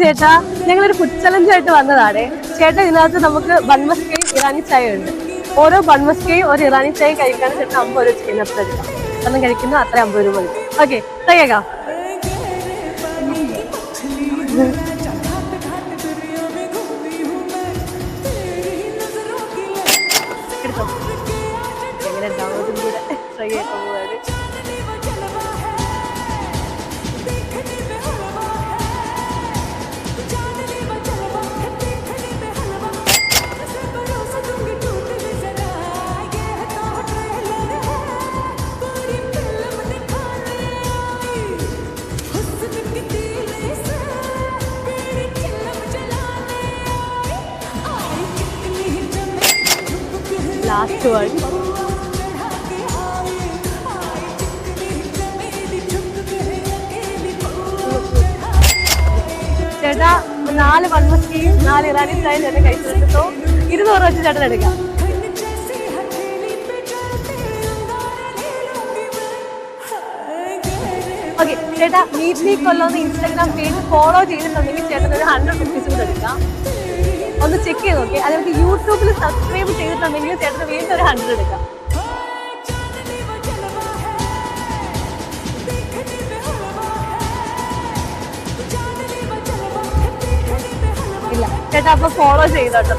ചേട്ടാ, ഞങ്ങളൊരു food challenge ആയിട്ട് വന്നതാണ്. ചേട്ടാ, ഇതിനകത്ത് നമുക്ക് ബൺമസ്കയും ഇറാനി ചായ ഉണ്ട്. ഓരോ ബൺമസ്കയും ഒരു ഇറാനി ചായയും കഴിക്കാണ് ചേട്ടൻ 50 രൂപ ചെയ്യുന്നത്. ഒന്നും കഴിക്കുന്നു അത്ര 50 രൂപ മതി. ഓക്കെ, തയ്യാക്കാം. എടുത്തോ, എങ്ങനെ ഉണ്ടാവും കൂടെ ട്രൈ ചെയ്തോ പോവാണ്. Last one. ചേട്ടാ, 4 ബൺമസ്കയും 4 ഇറാനി ചായയും ചേട്ടൻ കഴിച്ചെടുത്തോ. 200 വെച്ച് ചേട്ടൻ എടുക്കാം. ഓക്കെ ചേട്ടാ, മീറ്റ് മീ കൊല്ലോന്ന് ഇൻസ്റ്റാഗ്രാം പേജ് ഫോളോ ചെയ്തിട്ടുണ്ടെങ്കിൽ ചേട്ടൻ ഒരു 100 റുപ്പീസ് കൂടെ എടുക്കാം. ഒന്ന് ചെക്ക് ചെയ്ത് നോക്കി. അതിനകത്ത് യൂട്യൂബിൽ സബ്സ്ക്രൈബ് ചെയ്തിട്ടുണ്ടെങ്കിൽ ചേട്ടന് വീണ്ടും ഒരു 100 എടുക്കാം. ഇല്ല ചേട്ടാ, അപ്പൊ ഫോളോ ചെയ്തോട്ടോ.